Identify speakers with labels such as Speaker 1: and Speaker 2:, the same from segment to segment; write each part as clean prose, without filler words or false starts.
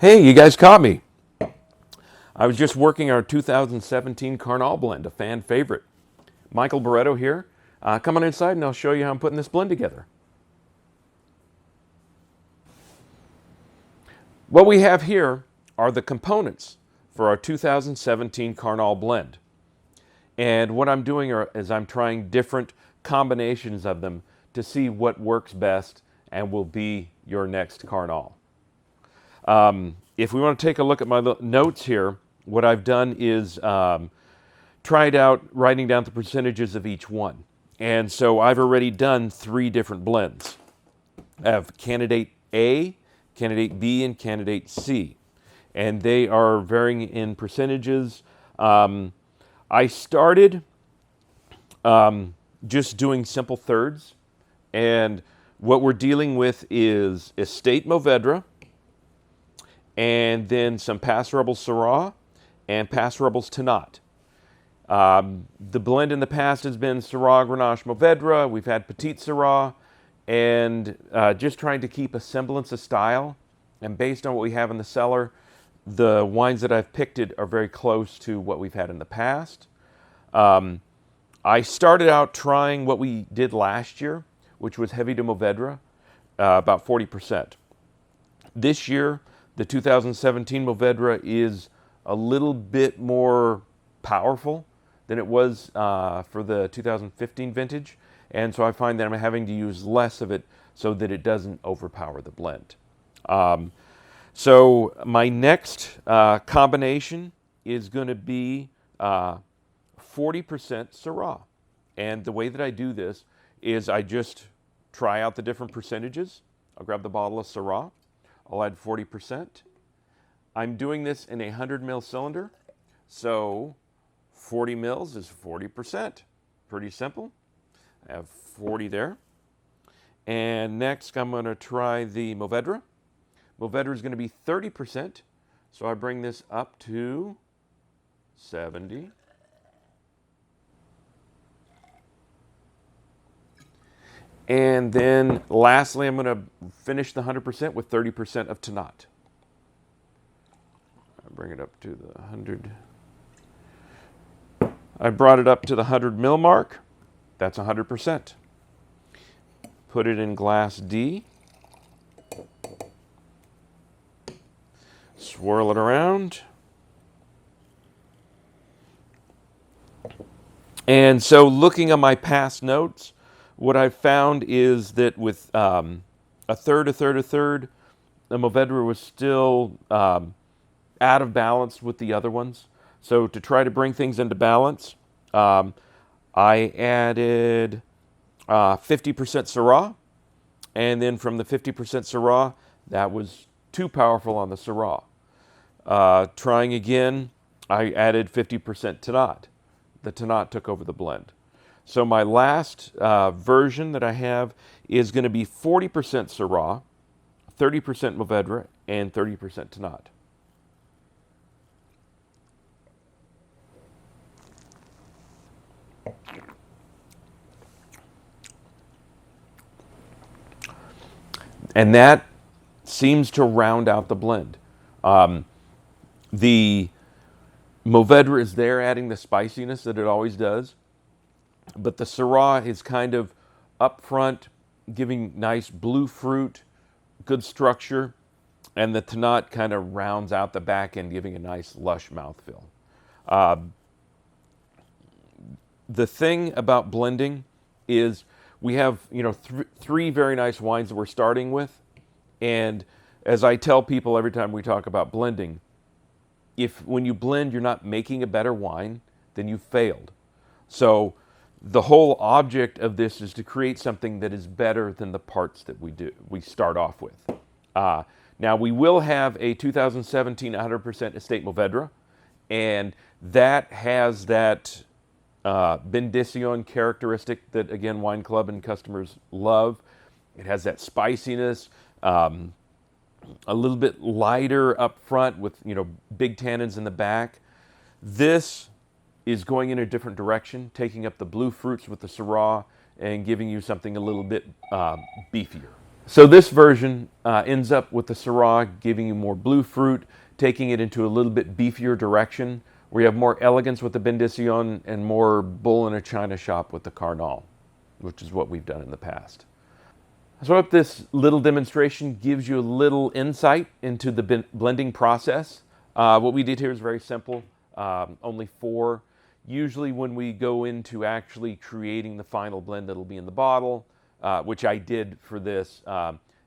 Speaker 1: Hey, you guys caught me. I was just working our 2017 Carnal blend, a fan favorite. Michael Barretto here. Come on inside and I'll show you how I'm putting this blend together. What we have here are the components for our 2017 Carnal blend. And what I'm doing is I'm trying different combinations of them to see what works best and will be your next Carnal. If we want to take a look at my notes here, what I've done is tried out writing down the percentages of each one. And so I've already done 3 different blends. I have candidate A, candidate B, and candidate C. And they are varying in percentages. I started just doing simple thirds. And what we're dealing with is Estate Mourvèdre, and then some Pass Rebels Syrah and Pass Rebels Tannat. The blend in the past has been Syrah, Grenache, Mourvèdre. We've had Petite Syrah, and just trying to keep a semblance of style. And based on what we have in the cellar, the wines that I've picked are very close to what we've had in the past. I started out trying what we did last year, which was heavy to Mourvèdre, about 40%. This year, the 2017 Mourvèdre is a little bit more powerful than it was for the 2015 vintage, and so I find that I'm having to use less of it so that it doesn't overpower the blend. So my next combination is going to be 40% Syrah, and the way that I do this is I just try out the different percentages. I'll grab the bottle of Syrah. I'll add 40%. I'm doing this in a 100 ml cylinder, so 40 mils is 40%. Pretty simple. I have 40 there. And next I'm going to try the Mourvèdre. Mourvèdre is going to be 30%, so I bring this up to 70. And then lastly, I'm going to finish the 100% with 30% of Tannat. I bring it up to the 100. I brought it up to the 100 mil mark. That's 100%. Put it in glass D. Swirl it around. And so looking at my past notes, what I've found is that with a third, the Mourvèdre was still out of balance with the other ones. So to try to bring things into balance, I added 50% Syrah. And then from the 50% Syrah, that was too powerful on the Syrah. Trying again, I added 50% Tannat. The Tannat took over the blend. So my last version that I have is going to be 40% Syrah, 30% Mourvèdre, and 30% Tannat. And that seems to round out the blend. The Mourvèdre is there adding the spiciness that it always does. But the Syrah is kind of up front, giving nice blue fruit, good structure, and the Tannat kind of rounds out the back end, giving a nice lush mouthfeel. The thing about blending is we have, three very nice wines that we're starting with, and as I tell people every time we talk about blending, if when you blend you're not making a better wine, then you've failed. So the whole object of this is to create something that is better than the parts that we start off with. Now we will have a 2017 100% Estate Mourvèdre, and that has that Benedicción characteristic that, again, Wine Club and customers love. It has that spiciness, a little bit lighter up front with, big tannins in the back. This is going in a different direction, taking up the blue fruits with the Syrah and giving you something a little bit beefier. So this version ends up with the Syrah giving you more blue fruit, taking it into a little bit beefier direction, where you have more elegance with the Bendición and more bull in a china shop with the Carnal, which is what we've done in the past. So I hope this little demonstration gives you a little insight into the blending process. What we did here is very simple, only four. Usually when we go into actually creating the final blend that'll be in the bottle, which I did for this,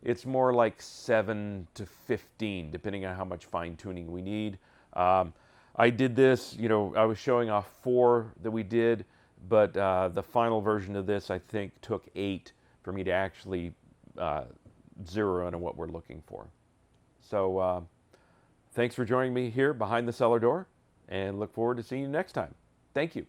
Speaker 1: it's more like 7 to 15, depending on how much fine tuning we need. I did this, I was showing off 4 that we did, but the final version of this, I think, took 8 for me to actually zero in on what we're looking for. So thanks for joining me here behind the cellar door, and look forward to seeing you next time. Thank you.